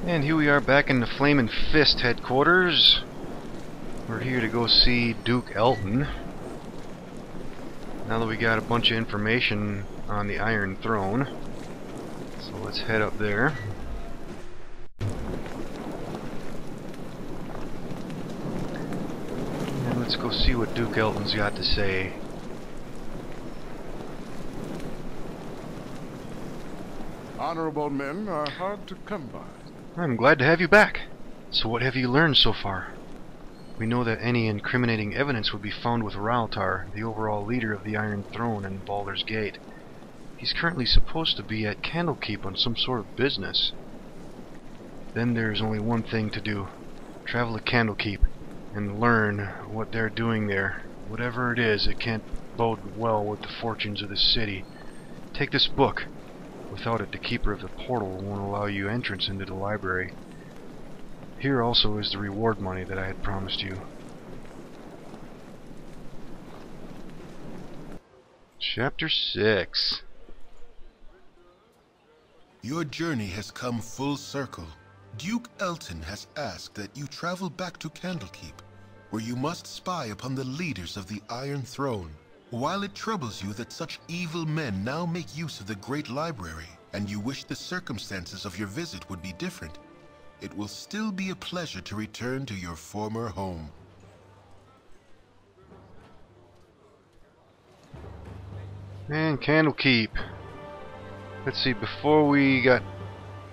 And here we are back in the Flamin' Fist headquarters. We're here to go see Duke Eltan. Now that we got a bunch of information on the Iron Throne. So let's head up there. And let's go see what Duke Eltan's got to say. Honorable men are hard to come by. I'm glad to have you back. So what have you learned so far? We know that any incriminating evidence would be found with Raltar, the overall leader of the Iron Throne and Baldur's Gate. He's currently supposed to be at Candlekeep on some sort of business. Then there's only one thing to do. Travel to Candlekeep and learn what they're doing there. Whatever it is, it can't bode well with the fortunes of the city. Take this book. Without it, the keeper of the portal won't allow you entrance into the library. Here also is the reward money that I had promised you. Chapter 6. Your journey has come full circle. Duke Eltan has asked that you travel back to Candlekeep, where you must spy upon the leaders of the Iron Throne. While it troubles you that such evil men now make use of the Great Library, and you wish the circumstances of your visit would be different, it will still be a pleasure to return to your former home. And Candlekeep. Let's see, before we got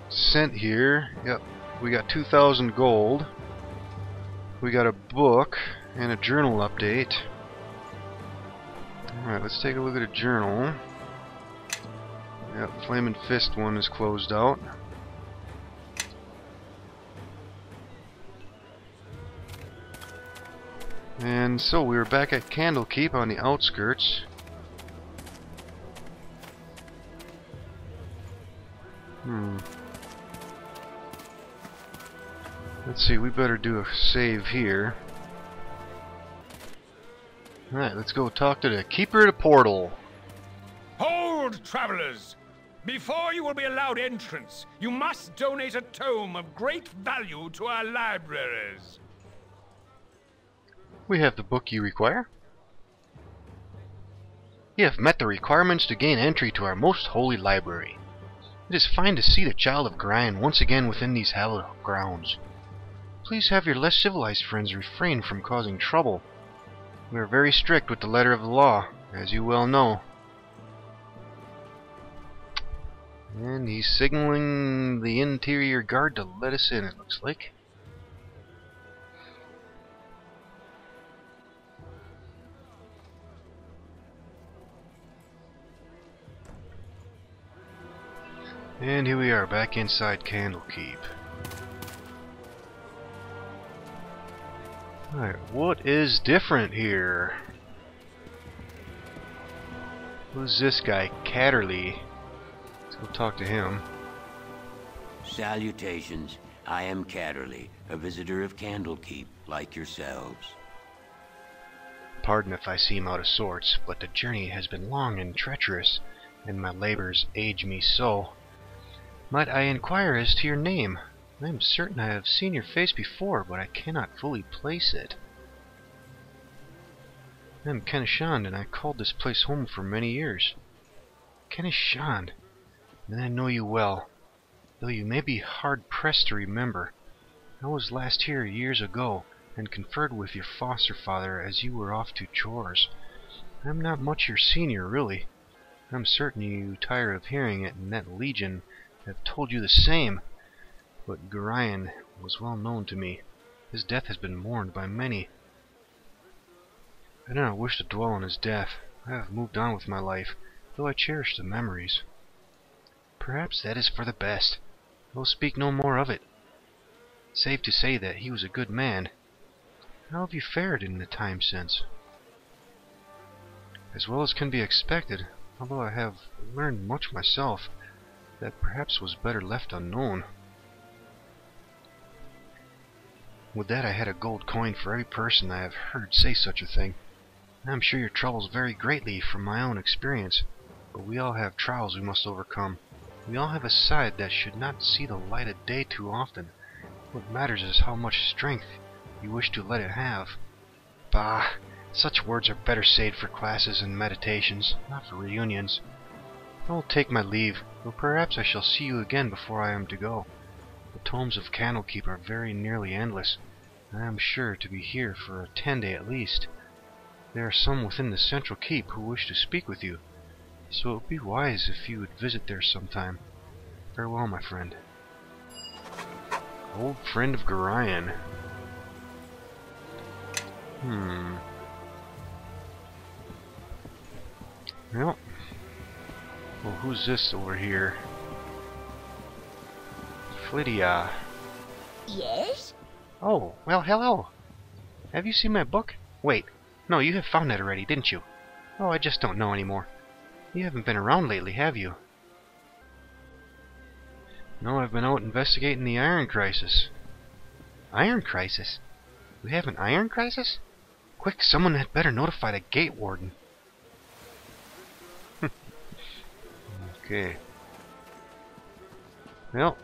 sent here, yep, we got 2,000 gold. We got a book and a journal update. Alright, let's take a look at a journal. Yep, Flamin' Fist one is closed out. And so we were back at Candlekeep on the outskirts. Let's see, we better do a save here. Alright, let's go talk to the keeper of the portal. Hold, travelers! Before you will be allowed entrance, you must donate a tome of great value to our libraries. We have the book you require. You have met the requirements to gain entry to our most holy library. It is fine to see the child of Grian once again within these hallowed grounds. Please have your less civilized friends refrain from causing trouble. We are very strict with the letter of the law, as you well know. And he's signaling the interior guard to let us in, it looks like. And here we are, back inside Candlekeep. Alright, what is different here? Who's this guy? Catterley. Let's go talk to him. Salutations. I am Catterley, a visitor of Candlekeep, like yourselves. Pardon if I seem out of sorts, but the journey has been long and treacherous, and my labors age me so. Might I inquire as to your name? I am certain I have seen your face before, but I cannot fully place it. I am Kenishand, and I called this place home for many years. Kenishand, then I know you well, though you may be hard-pressed to remember. I was last here years ago, and conferred with your foster father as you were off to Tchos. I am not much your senior, really. I am certain you tire of hearing it, and that Legion have told you the same. But Grian was well known to me. His death has been mourned by many. I do not wish to dwell on his death. I have moved on with my life, though I cherish the memories. Perhaps that is for the best. I will speak no more of it. Save to say that he was a good man. How have you fared in the time since? As well as can be expected, although I have learned much myself that perhaps was better left unknown. With that I had a gold coin for every person I have heard say such a thing. I am sure your troubles vary greatly from my own experience, but we all have trials we must overcome. We all have a side that should not see the light of day too often. What matters is how much strength you wish to let it have. Bah! Such words are better saved for classes and meditations, not for reunions. I will take my leave, though perhaps I shall see you again before I am to go. The tomes of Candlekeep are very nearly endless, and I am sure to be here for a 10-day at least. There are some within the central keep who wish to speak with you, so it would be wise if you would visit there sometime. Farewell, my friend. Old friend of Gorion. Well, who's this over here? Flydia. Yes? Oh, well, hello. Have you seen my book? Wait, no, you have found it already, didn't you? Oh, I just don't know anymore. You haven't been around lately, have you? No, I've been out investigating the iron crisis. Iron crisis? We have an iron crisis? Quick, someone had better notify the gate warden. Okay. Well,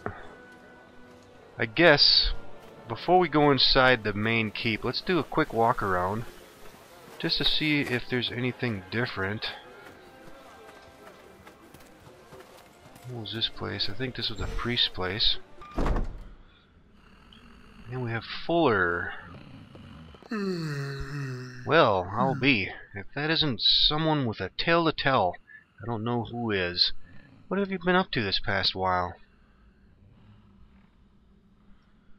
I guess before we go inside the main keep, let's do a quick walk around just to see if there's anything different. What was this place? I think this was a priest's place. And we have Fuller. Well, I'll be. If that isn't someone with a tale to tell, I don't know who is. What have you been up to this past while?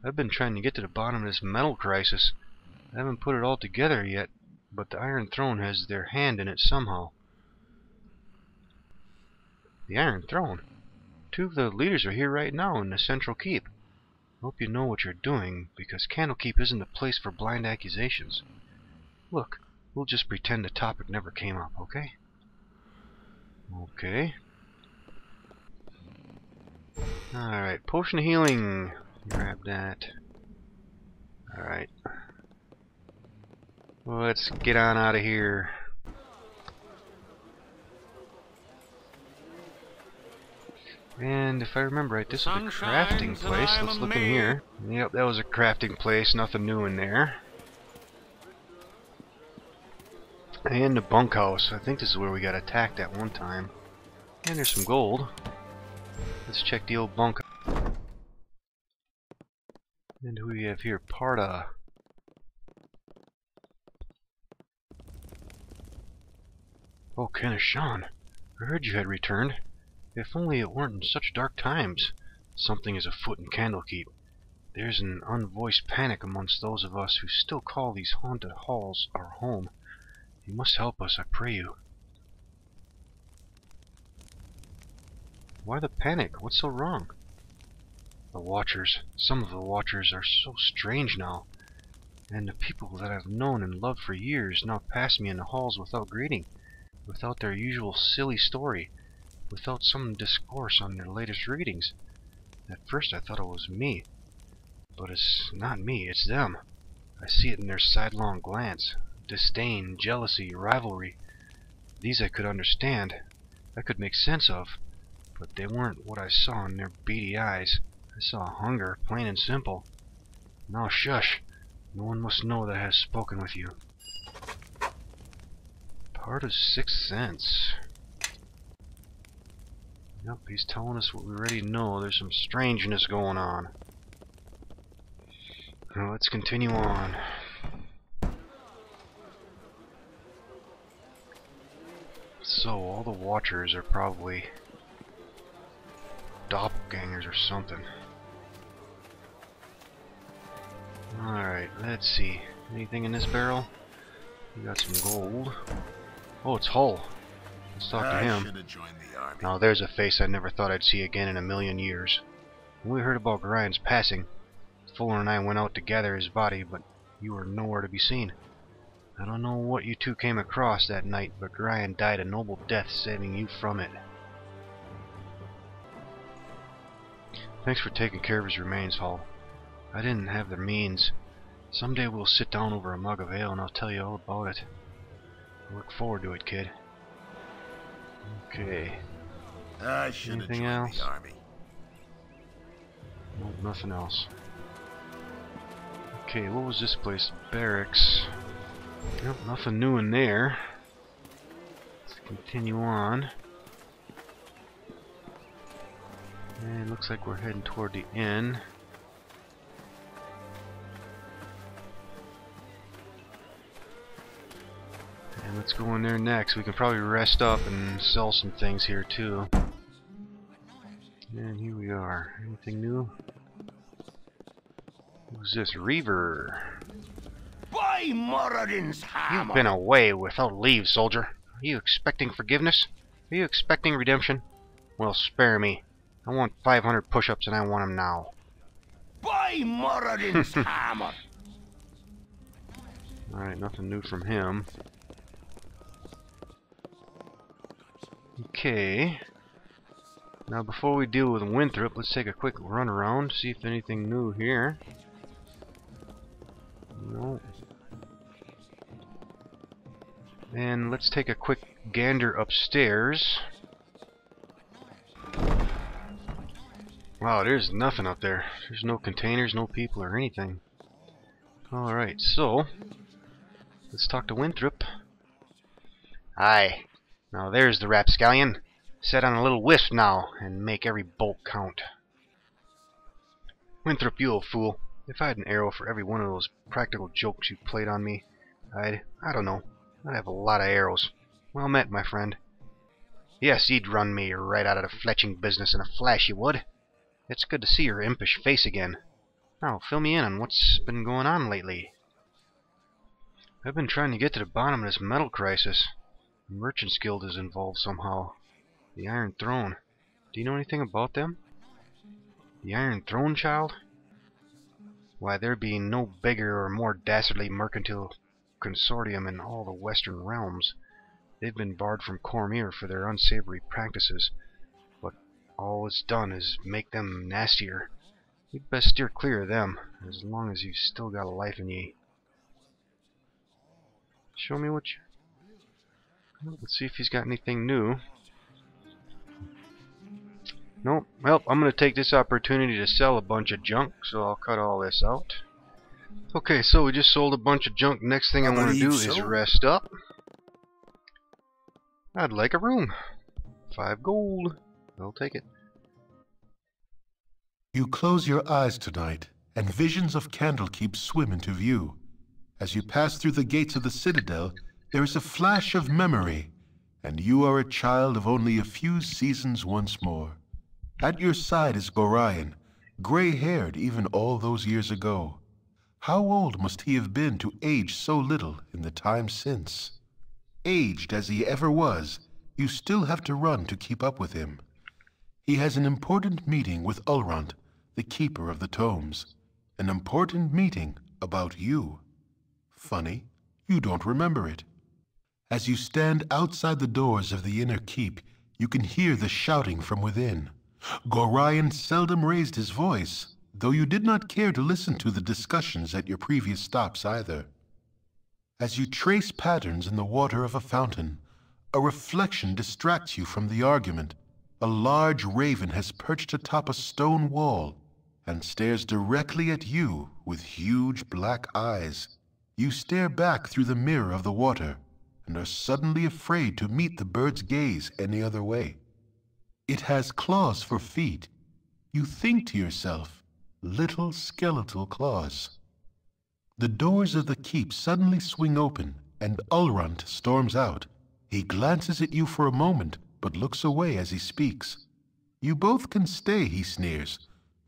I've been trying to get to the bottom of this metal crisis. I haven't put it all together yet, but the Iron Throne has their hand in it somehow. The Iron Throne? Two of the leaders are here right now in the central keep. Hope you know what you're doing, because Candlekeep isn't the place for blind accusations. Look, we'll just pretend the topic never came up, okay? Okay. Alright, potion of healing. Grab that. Alright. Let's get on out of here. And if I remember right, this is a crafting place. Let's look in here. Yep, that was a crafting place. Nothing new in there. And the bunkhouse. I think this is where we got attacked at one time. And there's some gold. Let's check the old bunk. And who do we have here? Parda. Oh, Kenashan. I heard you had returned. If only it weren't in such dark times. Something is afoot in Candlekeep. There's an unvoiced panic amongst those of us who still call these haunted halls our home. You must help us, I pray you. Why the panic? What's so wrong? The Watchers. Some of the Watchers are so strange now. And the people that I've known and loved for years now pass me in the halls without greeting, without their usual silly story, without some discourse on their latest readings. At first I thought it was me, but it's not me, it's them. I see it in their sidelong glance. Disdain, jealousy, rivalry. These I could understand. I could make sense of. But they weren't what I saw in their beady eyes. I saw hunger, plain and simple. Now shush. No one must know that I have spoken with you. Part of Sixth Sense. Yep, he's telling us what we already know. There's some strangeness going on. Now let's continue on. So, all the Watchers are probably doppelgangers or something. Alright, let's see. Anything in this barrel? We got some gold. Oh, it's Hull. Let's talk to him. Now there's a face I never thought I'd see again in a million years. When we heard about Gorion's passing, Fuller and I went out to gather his body, but you were nowhere to be seen. I don't know what you two came across that night, but Gorion died a noble death saving you from it. Thanks for taking care of his remains, Hull. I didn't have the means. Someday we'll sit down over a mug of ale and I'll tell you all about it. I look forward to it, kid. Okay. I should have Anything joined else? the army. Nope, nothing else. Okay, what was this place? Barracks. Yep, nothing new in there. Let's continue on. And it looks like we're heading toward the inn. And let's go in there next. We can probably rest up and sell some things here too. And here we are. Anything new? Who's this? Reaver. By Moradin's hammer! You've been away without leave, soldier. Are you expecting forgiveness? Are you expecting redemption? Well, spare me. I want 500 push-ups and I want them now. By Moradin's hammer! Alright, nothing new from him. Okay. Now before we deal with Winthrop, let's take a quick run around, see if anything new here. No. And let's take a quick gander upstairs. Wow, there's nothing up there. There's no containers, no people or anything. Alright, so let's talk to Winthrop. Aye. Now there's the rapscallion. Set on a little wisp now, and make every bolt count. Winthrop, you old fool. If I had an arrow for every one of those practical jokes you played on me, I don't know. I'd have a lot of arrows. Well met, my friend. Yes, you'd run me right out of the fletching business in a flash, you would. It's good to see your impish face again. Now, fill me in on what's been going on lately. I've been trying to get to the bottom of this metal crisis. The Merchants Guild is involved somehow. The Iron Throne. Do you know anything about them? The Iron Throne, child? Why, there being no bigger or more dastardly mercantile consortium in all the Western realms. They've been barred from Cormyr for their unsavory practices, but all it's done is make them nastier. You'd best steer clear of them, as long as you've still got a life in ye. Show me what you... Let's see if he's got anything new. Nope. Well, I'm going to take this opportunity to sell a bunch of junk, so I'll cut all this out. Okay, so we just sold a bunch of junk. Next thing I want to do is rest up. I'd like a room. 5 gold. I'll take it. You close your eyes tonight, and visions of Candlekeep swim into view. As you pass through the gates of the Citadel, there is a flash of memory, and you are a child of only a few seasons once more. At your side is Gorion, gray-haired even all those years ago. How old must he have been to age so little in the time since? Aged as he ever was, you still have to run to keep up with him. He has an important meeting with Ulrant, the keeper of the tomes. An important meeting about you. Funny, you don't remember it. As you stand outside the doors of the inner keep, you can hear the shouting from within. Gorion seldom raised his voice, though you did not care to listen to the discussions at your previous stops either. As you trace patterns in the water of a fountain, a reflection distracts you from the argument. A large raven has perched atop a stone wall and stares directly at you with huge black eyes. You stare back through the mirror of the water and are suddenly afraid to meet the bird's gaze any other way. It has claws for feet. You think to yourself, little skeletal claws. The doors of the keep suddenly swing open, and Ulrant storms out. He glances at you for a moment, but looks away as he speaks. You both can stay, he sneers,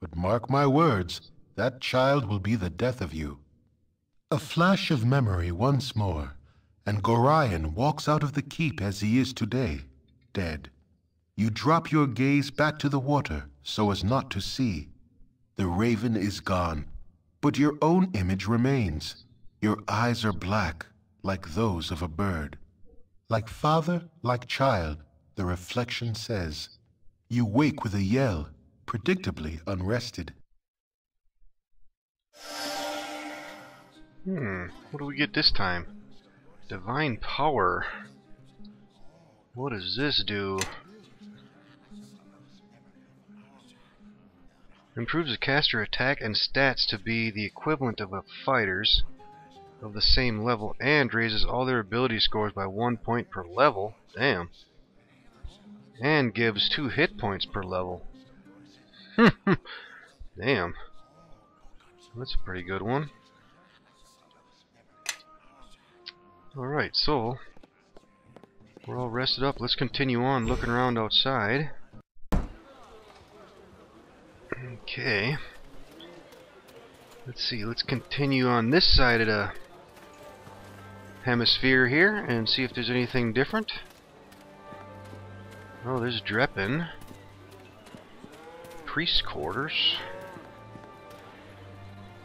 but mark my words, that child will be the death of you. A flash of memory once more, and Gorion walks out of the keep as he is today, dead. You drop your gaze back to the water so as not to see. The raven is gone, but your own image remains. Your eyes are black, like those of a bird. Like father, like child, the reflection says. You wake with a yell, predictably unrested. What do we get this time? Divine power. What does this do? Improves the caster attack and stats to be the equivalent of a fighter's of the same level, and raises all their ability scores by 1 point per level. Damn. And gives 2 hit points per level. Damn. That's a pretty good one. Alright, so we're all rested up. Let's continue on looking around outside. Okay. Let's see, let's continue on this side of the hemisphere here and see if there's anything different. Oh, there's Dreppin. Priest quarters.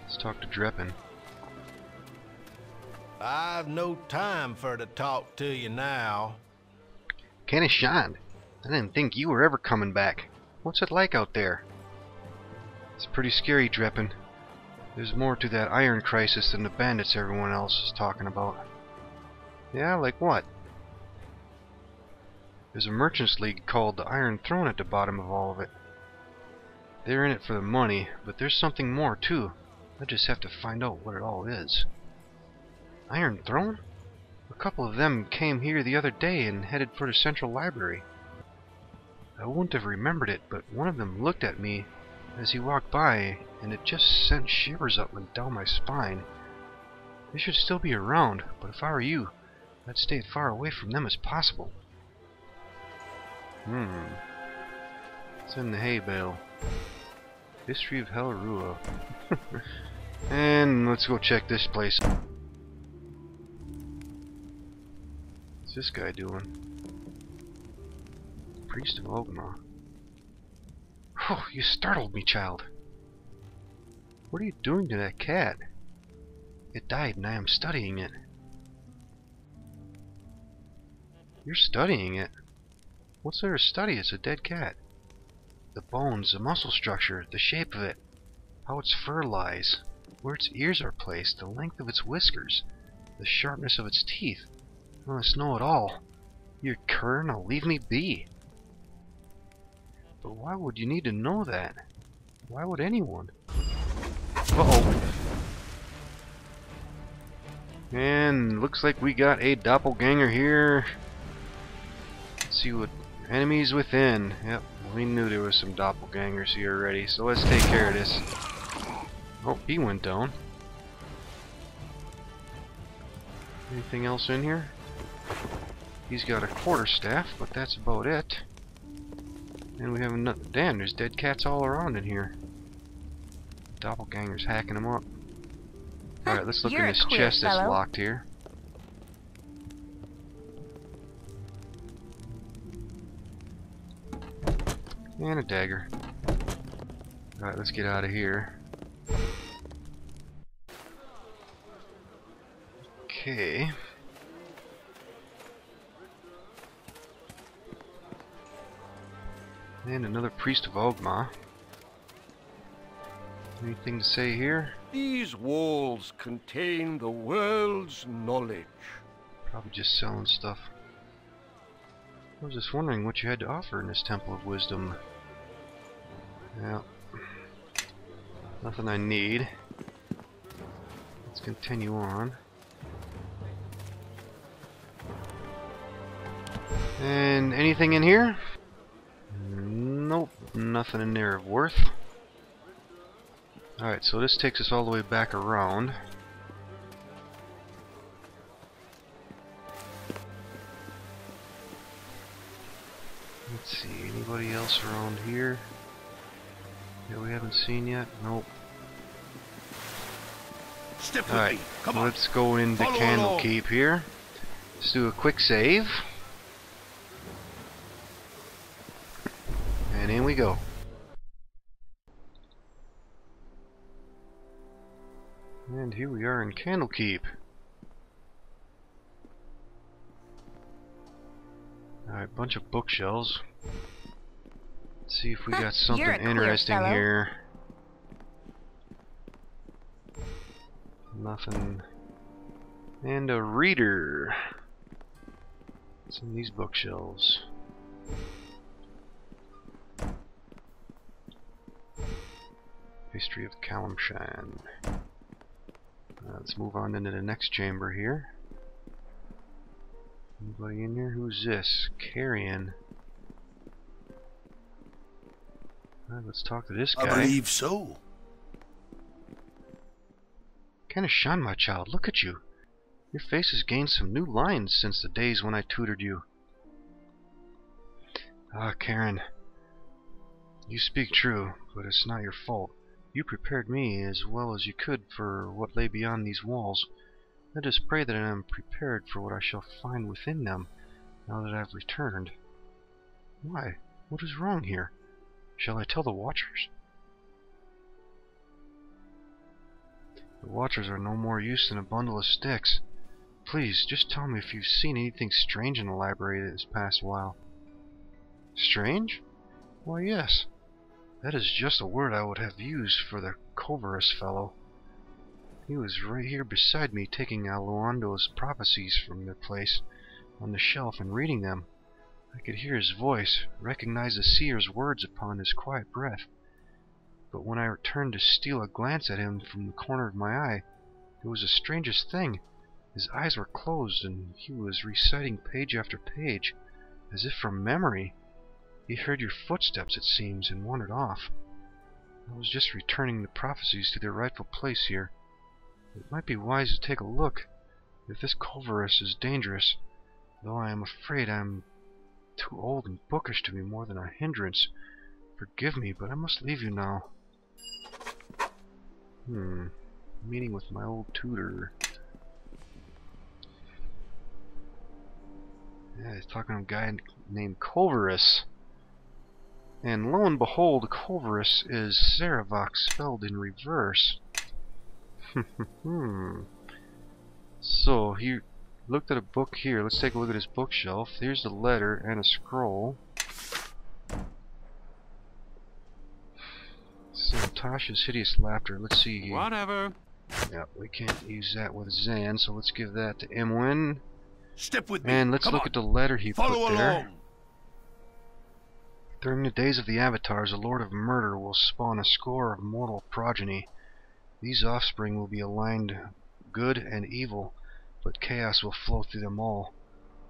Let's talk to Dreppin. I've no time for to talk to you now. Kenny Shine, I didn't think you were ever coming back. What's it like out there? It's pretty scary, Dreppin. There's more to that iron crisis than the bandits everyone else is talking about. Yeah, like what? There's a merchants league called the Iron Throne at the bottom of all of it. They're in it for the money, but there's something more too. I just have to find out what it all is. Iron Throne? A couple of them came here the other day and headed for the central library. I wouldn't have remembered it, but one of them looked at me as he walked by, and it just sent shivers up and down my spine. They should still be around, but if I were you, I'd stay as far away from them as possible. It's in the hay bale. History of Hellerua. And let's go check this place. What's this guy doing? Priest of Ogma. Oh, you startled me, child. What are you doing to that cat? It died and I am studying it. You're studying it? What's there to study? It's a dead cat. The bones, the muscle structure, the shape of it, how its fur lies, where its ears are placed, the length of its whiskers, the sharpness of its teeth. I must know it all. You're cur, now leave me be. But why would you need to know that? Why would anyone? Uh-oh. And looks like we got a doppelganger here. Let's see what enemies within. Yep, we knew there was some doppelgangers here already, so let's take care of this. Oh, he went down. Anything else in here? He's got a quarterstaff, but that's about it. And we have another. Damn, there's dead cats all around in here. Doppelgangers hacking them up. Alright, let's look in this chest that's locked here. And a dagger. Alright, let's get out of here. Okay. And another priest of Ogma. Anything to say here? These walls contain the world's knowledge. Probably just selling stuff. I was just wondering what you had to offer in this Temple of Wisdom. Yeah. Nothing I need. Let's continue on. And anything in here? Nope, nothing in there of worth. Alright, so this takes us all the way back around. Let's see, anybody else around here that we haven't seen yet? Nope. Alright, let's go into Candlekeep here. Let's do a quick save. And in we go. And here we are in Candlekeep. Alright, bunch of bookshelves. Let's see if we got something interesting here. Nothing. And a reader. What's in these bookshelves? History of Kalimshan. Let's move on into the next chamber here. Anybody in here? Who's this? Carrion. Alright, let's talk to this guy. I believe so. Kinda shun, my child. Look at you. Your face has gained some new lines since the days when I tutored you. Ah, Karen. You speak true, but it's not your fault. You prepared me as well as you could for what lay beyond these walls. Let us pray that I am prepared for what I shall find within them, now that I have returned. Why? What is wrong here? Shall I tell the Watchers? The Watchers are no more use than a bundle of sticks. Please, just tell me if you've seen anything strange in the library this past while. Strange? Why, yes. That is just a word I would have used for the Culverus fellow. He was right here beside me, taking Aloando's prophecies from their place on the shelf and reading them. I could hear his voice, recognize the seer's words upon his quiet breath. But when I turned to steal a glance at him from the corner of my eye, it was the strangest thing. His eyes were closed, and he was reciting page after page, as if from memory. He heard your footsteps, it seems, and wandered off. I was just returning the prophecies to their rightful place here. It might be wise to take a look, if this Culverus is dangerous, though I am afraid I am too old and bookish to be more than a hindrance. Forgive me, but I must leave you now. Meeting with my old tutor. Yeah, he's talking to a guy named Culverus. And lo and behold, Culverus is Sarevok spelled in reverse. So, he looked at a book here. Let's take a look at his bookshelf. Here's the letter and a scroll. So, Tasha's hideous laughter. Let's see here. Whatever. Yeah, we can't use that with Zan, so let's give that to NWN. Step with me. And let's look at the letter he put there. Along. During the days of the Avatars, the Lord of Murder will spawn a score of mortal progeny. These offspring will be aligned good and evil, but chaos will flow through them all.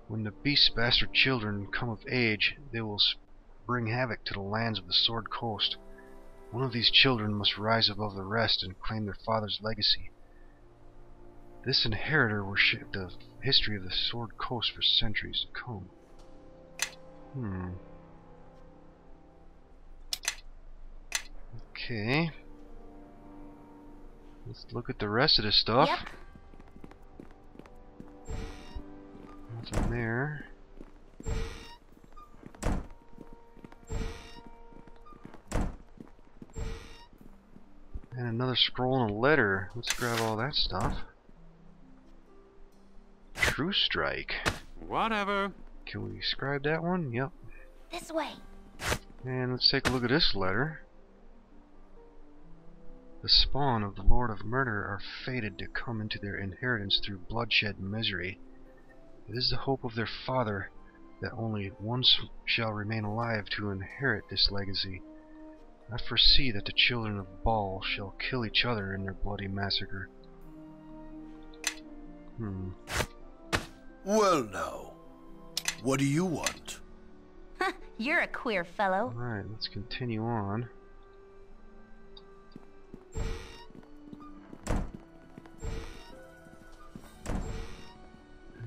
When the beast's bastard children come of age, they will bring havoc to the lands of the Sword Coast. One of these children must rise above the rest and claim their father's legacy. This inheritor will shape the history of the Sword Coast for centuries to come. Okay. Let's look at the rest of this stuff. Nothing there. And another scroll and a letter. Let's grab all that stuff. True Strike. Whatever. Can we scribe that one? Yep. This way. And let's take a look at this letter. The spawn of the Lord of Murder are fated to come into their inheritance through bloodshed and misery. It is the hope of their father that only one shall remain alive to inherit this legacy. I foresee that the children of Baal shall kill each other in their bloody massacre. Well now, what do you want? You're a queer fellow. Alright, let's continue on.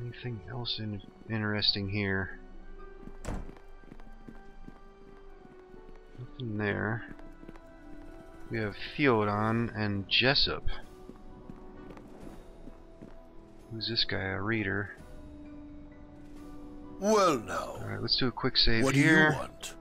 Anything else interesting here? Nothing there. We have Theodon and Jessup. Who's this guy? A reader. Well now, Alright, let's do a quick save what do here. you want?